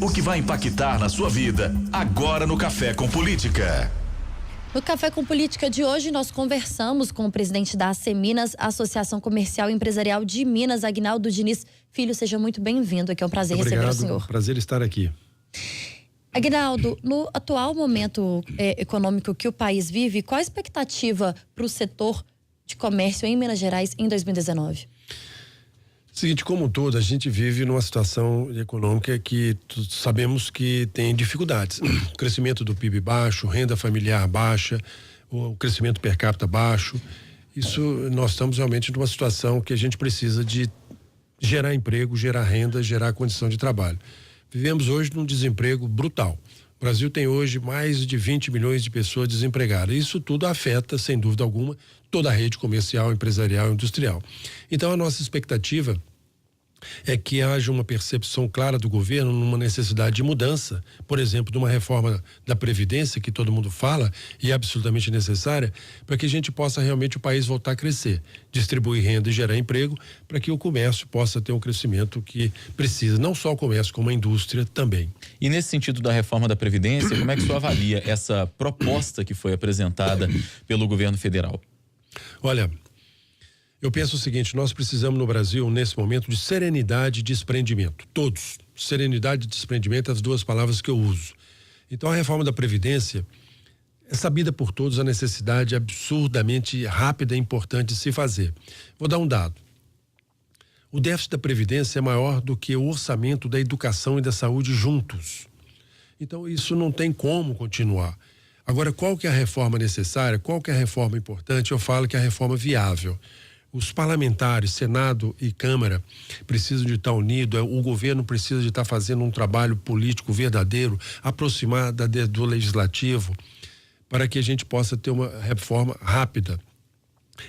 o que vai impactar na sua vida, agora no Café com Política. No Café com Política de hoje, nós conversamos com o presidente da ACMinas, Associação Comercial e Empresarial de Minas, Aguinaldo Diniz Filho. Seja muito bem-vindo, aqui é um prazer receber o senhor. Prazer estar aqui. Aguinaldo, no atual momento econômico que o país vive, qual a expectativa para o setor de comércio em Minas Gerais em 2019? Seguinte, como um todo, a gente vive numa situação econômica que sabemos que tem dificuldades. O crescimento do PIB baixo, renda familiar baixa, o crescimento per capita baixo. Isso, nós estamos realmente numa situação que a gente precisa de gerar emprego, gerar renda, gerar condição de trabalho. Vivemos hoje num desemprego brutal. O Brasil tem hoje mais de 20 milhões de pessoas desempregadas. Isso tudo afeta, sem dúvida alguma, toda a rede comercial, empresarial e industrial. Então, a nossa expectativa é que haja uma percepção clara do governo numa necessidade de mudança, por exemplo, de uma reforma da Previdência, que todo mundo fala e é absolutamente necessária, para que a gente possa realmente o país voltar a crescer, distribuir renda e gerar emprego, para que o comércio possa ter um crescimento que precisa, não só o comércio, como a indústria também. E nesse sentido da reforma da Previdência, como é que o senhor avalia essa proposta que foi apresentada pelo governo federal? Olha, eu penso o seguinte, nós precisamos no Brasil, nesse momento, de serenidade e desprendimento. Todos. Serenidade e desprendimento, as duas palavras que eu uso. Então, a reforma da Previdência é sabida por todos a necessidade absurdamente rápida e importante de se fazer. Vou dar um dado. O déficit da Previdência é maior do que o orçamento da educação e da saúde juntos. Então, isso não tem como continuar. Agora, qual que é a reforma necessária? Qual que é a reforma importante? Eu falo que é a reforma viável. Os parlamentares, Senado e Câmara, precisam de estar unidos, o governo precisa de estar fazendo um trabalho político verdadeiro, aproximado do legislativo, para que a gente possa ter uma reforma rápida.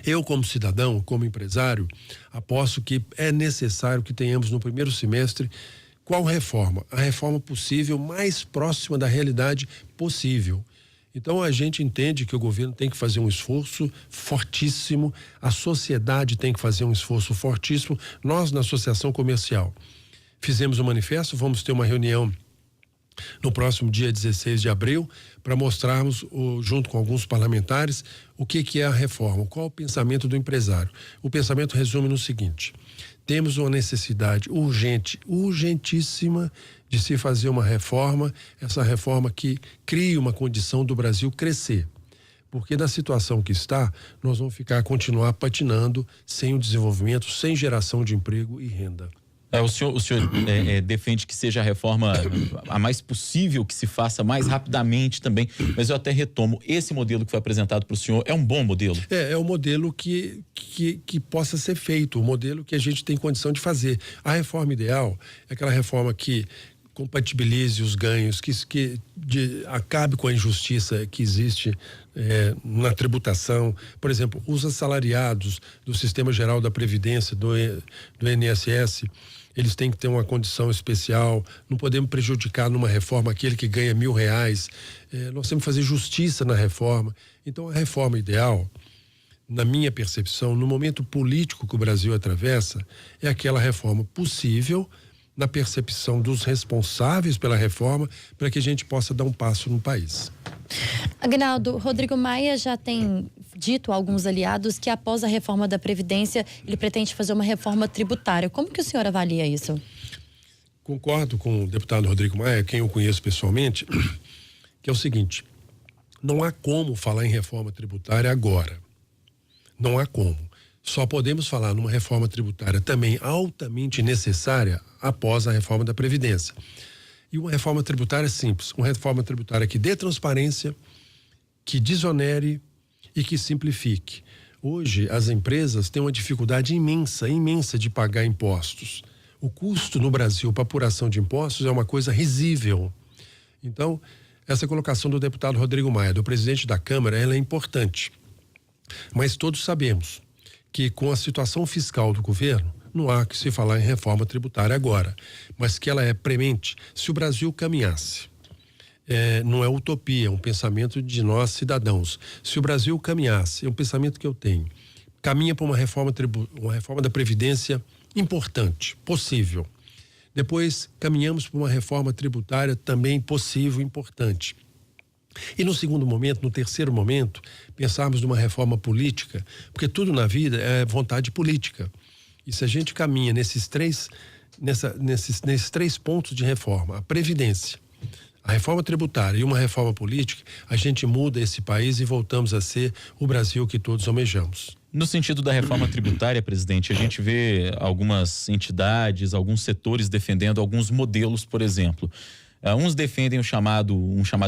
Eu, como cidadão, como empresário, aposto que é necessário que tenhamos no primeiro semestre qual reforma? A reforma possível, mais próxima da realidade possível. Então a gente entende que o governo tem que fazer um esforço fortíssimo, a sociedade tem que fazer um esforço fortíssimo. Nós, na Associação Comercial, fizemos um manifesto, vamos ter uma reunião no próximo dia 16 de abril para mostrarmos, junto com alguns parlamentares, o que é a reforma, qual o pensamento do empresário. O pensamento resume no seguinte: temos uma necessidade urgente, urgentíssima, de se fazer uma reforma, essa reforma que crie uma condição do Brasil crescer. Porque na situação que está, nós vamos continuar patinando sem o desenvolvimento, sem geração de emprego e renda. O senhor defende que seja a reforma a mais possível, que se faça mais rapidamente também, mas eu até retomo, esse modelo que foi apresentado para o senhor é um bom modelo? É o modelo que possa ser feito, o modelo que a gente tem condição de fazer. A reforma ideal é aquela reforma que compatibilize os ganhos, que acabe com a injustiça que existe na tributação. Por exemplo, os assalariados do Sistema Geral da Previdência, do INSS, eles têm que ter uma condição especial, não podemos prejudicar numa reforma aquele que ganha R$1.000, nós temos que fazer justiça na reforma. Então, a reforma ideal, na minha percepção, no momento político que o Brasil atravessa, é aquela reforma possível, na percepção dos responsáveis pela reforma, para que a gente possa dar um passo no país. Aguinaldo, Rodrigo Maia já tem dito a alguns aliados que após a reforma da Previdência, ele pretende fazer uma reforma tributária. Como que o senhor avalia isso? Concordo com o deputado Rodrigo Maia, quem eu conheço pessoalmente, que é o seguinte: não há como falar em reforma tributária agora. Não há como. Só podemos falar numa reforma tributária também altamente necessária após a reforma da Previdência. E uma reforma tributária simples, uma reforma tributária que dê transparência, que desonere e que simplifique. Hoje, as empresas têm uma dificuldade imensa, imensa de pagar impostos. O custo no Brasil para apuração de impostos é uma coisa risível. Então, essa colocação do deputado Rodrigo Maia, do presidente da Câmara, ela é importante. Mas todos sabemos que com a situação fiscal do governo, não há que se falar em reforma tributária agora, mas que ela é premente. Se o Brasil caminhasse, não é utopia, é um pensamento de nós cidadãos. Se o Brasil caminhasse, é um pensamento que eu tenho, caminha para uma reforma da Previdência importante, possível. Depois, caminhamos para uma reforma tributária também possível e importante. E no segundo momento, no terceiro momento, pensarmos numa reforma política, porque tudo na vida é vontade política. E se a gente caminha nesses três pontos de reforma, a Previdência, a reforma tributária e uma reforma política, a gente muda esse país e voltamos a ser o Brasil que todos almejamos. No sentido da reforma tributária, presidente, a gente vê algumas entidades, alguns setores defendendo alguns modelos, por exemplo. Uns defendem um chamado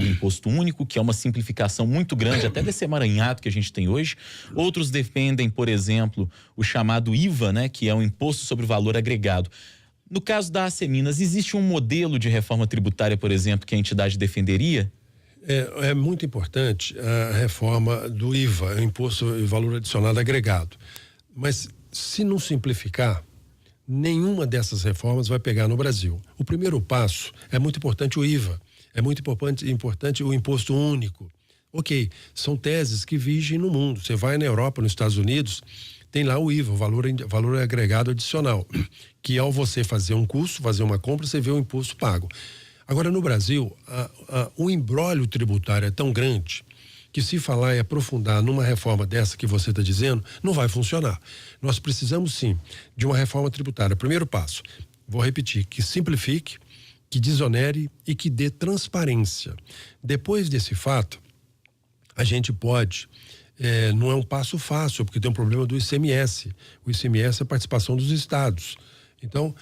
imposto único, que é uma simplificação muito grande, até desse emaranhado que a gente tem hoje. Outros defendem, por exemplo, o chamado IVA, né, que é um imposto sobre o valor agregado. No caso da Asseminas, existe um modelo de reforma tributária, por exemplo, que a entidade defenderia? É muito importante a reforma do IVA, o imposto de valor adicionado agregado. Mas se não simplificar, nenhuma dessas reformas vai pegar no Brasil. O primeiro passo é muito importante o IVA, é muito importante o imposto único. Ok, são teses que vigem no mundo. Você vai na Europa, nos Estados Unidos, tem lá o IVA, o valor agregado adicional, que ao você fazer um curso, fazer uma compra, você vê o imposto pago. Agora, no Brasil, o imbróglio tributário é tão grande que se falar e aprofundar numa reforma dessa que você está dizendo, não vai funcionar. Nós precisamos, sim, de uma reforma tributária. Primeiro passo, vou repetir, que simplifique, que desonere e que dê transparência. Depois desse fato, a gente pode... não é um passo fácil, porque tem um problema do ICMS. O ICMS é a participação dos estados. Então,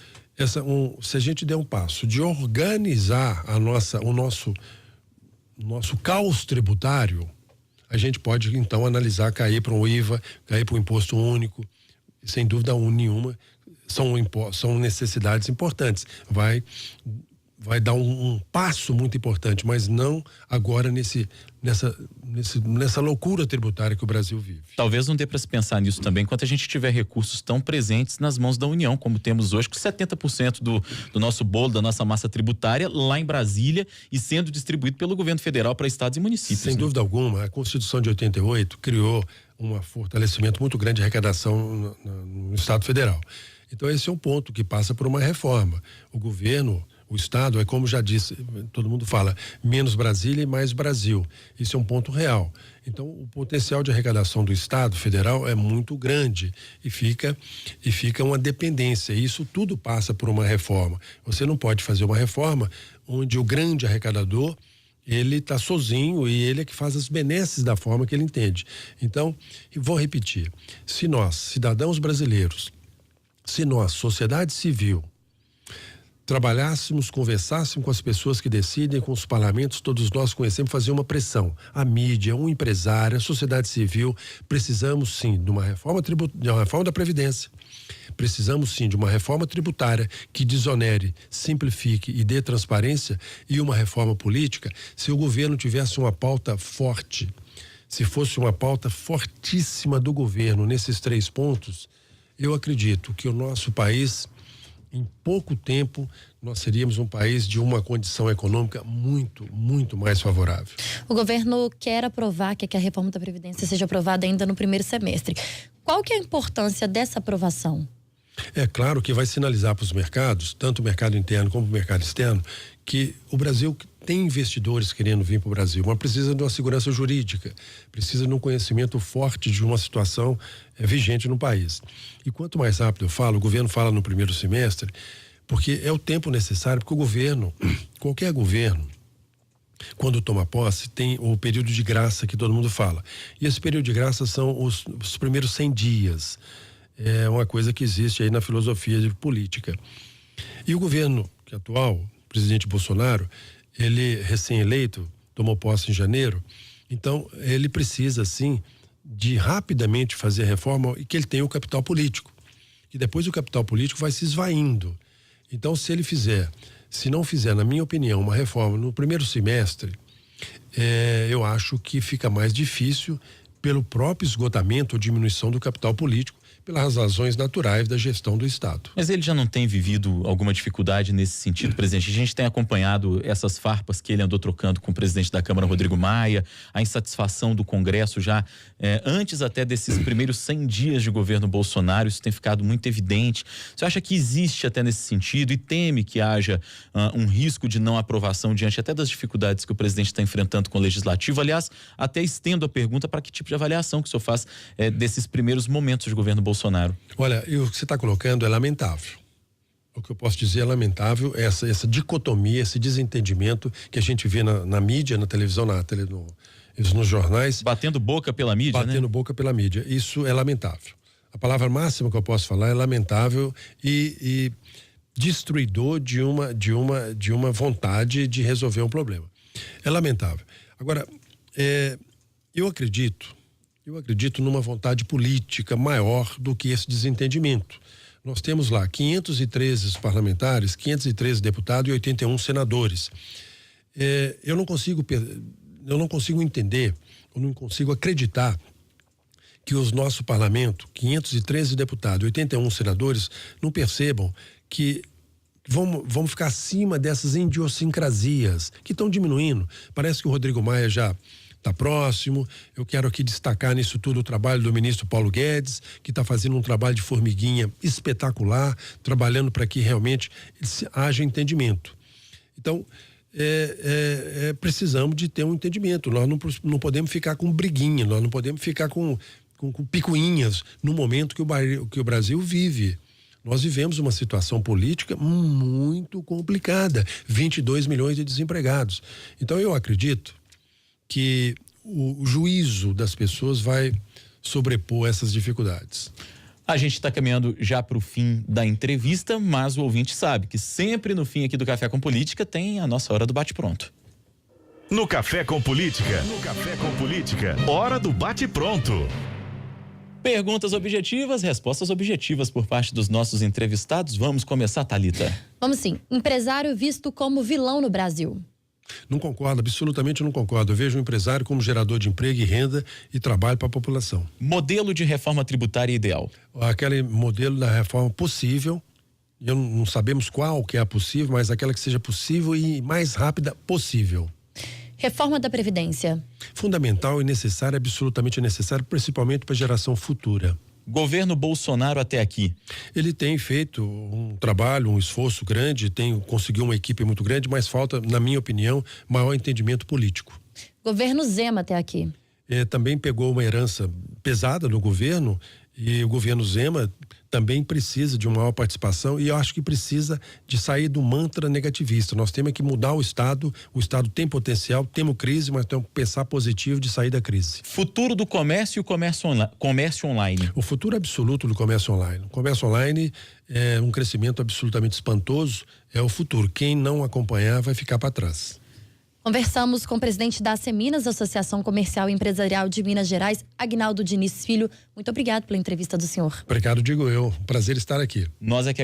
se a gente der um passo de organizar o nosso caos tributário, a gente pode então analisar cair para um IVA, cair para um imposto único. Sem dúvida nenhuma, são necessidades importantes. Vai dar um passo muito importante, mas não agora nessa loucura tributária que o Brasil vive. Talvez não dê para se pensar nisso também enquanto a gente tiver recursos tão presentes nas mãos da União, como temos hoje, com 70% do nosso bolo, da nossa massa tributária lá em Brasília e sendo distribuído pelo governo federal para estados e municípios. Sem dúvida alguma, a Constituição de 88 criou um fortalecimento muito grande de arrecadação no Estado Federal. Então esse é um ponto que passa por uma reforma. O governo, o Estado, é como já disse, todo mundo fala, menos Brasília e mais Brasil. Isso é um ponto real. Então, o potencial de arrecadação do Estado federal é muito grande e fica uma dependência. Isso tudo passa por uma reforma. Você não pode fazer uma reforma onde o grande arrecadador, ele está sozinho e ele é que faz as benesses da forma que ele entende. Então, vou repetir, se nós, cidadãos brasileiros, se nós, sociedade civil, trabalhássemos, conversássemos com as pessoas que decidem, com os parlamentos, todos nós conhecemos, fazer uma pressão. A mídia, um empresário, a sociedade civil, precisamos sim de uma reforma da Previdência. Precisamos sim de uma reforma tributária que desonere, simplifique e dê transparência, e uma reforma política. Se o governo tivesse uma pauta forte, se fosse uma pauta fortíssima do governo nesses 3 pontos, eu acredito que o nosso país, em pouco tempo, nós seríamos um país de uma condição econômica muito, muito mais favorável. O governo quer aprovar, quer que a reforma da Previdência seja aprovada ainda no primeiro semestre. Qual que é a importância dessa aprovação? É claro que vai sinalizar para os mercados, tanto o mercado interno como o mercado externo, que o Brasil tem investidores querendo vir para o Brasil, mas precisa de uma segurança jurídica, precisa de um conhecimento forte de uma situação vigente no país. E quanto mais rápido eu falo, o governo fala no primeiro semestre, porque é o tempo necessário, porque o governo, qualquer governo, quando toma posse, tem o período de graça que todo mundo fala. E esse período de graça são os primeiros 100 dias. É uma coisa que existe aí na filosofia de política. E o governo atual, o presidente Bolsonaro, ele recém-eleito, tomou posse em janeiro, então ele precisa sim de rapidamente fazer a reforma e que ele tenha o capital político. E depois o capital político vai se esvaindo. Então se não fizer, na minha opinião, uma reforma no primeiro semestre, eu acho que fica mais difícil pelo próprio esgotamento ou diminuição do capital político, pelas razões naturais da gestão do Estado. Mas ele já não tem vivido alguma dificuldade nesse sentido, presidente? A gente tem acompanhado essas farpas que ele andou trocando com o presidente da Câmara, Rodrigo Maia, a insatisfação do Congresso já antes até desses primeiros 100 dias de governo Bolsonaro, isso tem ficado muito evidente. Você acha que existe até nesse sentido e teme que haja um risco de não aprovação diante até das dificuldades que o presidente está enfrentando com o Legislativo? Aliás, até estendo a pergunta para que tipo de avaliação que o senhor faz desses primeiros momentos de governo Bolsonaro. Olha, o que você está colocando é lamentável. O que eu posso dizer é lamentável, essa dicotomia, esse desentendimento que a gente vê na mídia, na televisão, nos jornais. Batendo boca pela mídia, Batendo boca pela mídia. Isso é lamentável. A palavra máxima que eu posso falar é lamentável e destruidor de uma vontade de resolver um problema. É lamentável. Agora, eu acredito numa vontade política maior do que esse desentendimento. Nós temos lá 513 parlamentares, 513 deputados e 81 senadores. Eu não consigo entender, eu não consigo acreditar que o nosso parlamento, 513 deputados e 81 senadores, não percebam que vamos ficar acima dessas idiosincrasias que estão diminuindo. Parece que o Rodrigo Maia já está próximo. Eu quero aqui destacar nisso tudo o trabalho do ministro Paulo Guedes, que está fazendo um trabalho de formiguinha espetacular, trabalhando para que realmente haja entendimento. Então, precisamos de ter um entendimento. Nós não podemos ficar com briguinha, nós não podemos ficar com picuinhas no momento que o Brasil vive. Nós vivemos uma situação política muito complicada, 22 milhões de desempregados. Então eu acredito que o juízo das pessoas vai sobrepor essas dificuldades. A gente está caminhando já para o fim da entrevista, mas o ouvinte sabe que sempre no fim aqui do Café com Política tem a nossa hora do bate-pronto. No Café com Política, hora do bate-pronto. Perguntas objetivas, respostas objetivas por parte dos nossos entrevistados. Vamos começar, Thalita? Vamos sim. Empresário visto como vilão no Brasil. Não concordo, absolutamente não concordo. Eu vejo o empresário como gerador de emprego e renda e trabalho para a população. Modelo de reforma tributária ideal. Aquele modelo da reforma possível, não sabemos qual que é a possível, mas aquela que seja possível e mais rápida possível. Reforma da Previdência. Fundamental e necessária, absolutamente necessária, principalmente para a geração futura. Governo Bolsonaro até aqui. Ele tem feito um trabalho, um esforço grande, conseguiu uma equipe muito grande, mas falta, na minha opinião, maior entendimento político. Governo Zema até aqui. Também pegou uma herança pesada no governo e o governo Zema também precisa de uma maior participação e eu acho que precisa de sair do mantra negativista. Nós temos que mudar o Estado tem potencial, temos crise, mas temos que pensar positivo de sair da crise. Futuro do comércio e o comércio online. O futuro absoluto do comércio online. O comércio online é um crescimento absolutamente espantoso, é o futuro. Quem não acompanhar vai ficar para trás. Conversamos com o presidente da Seminas, Associação Comercial e Empresarial de Minas Gerais, Aguinaldo Diniz Filho. Muito obrigado pela entrevista do senhor. Obrigado, digo eu. Prazer estar aqui. Nós é que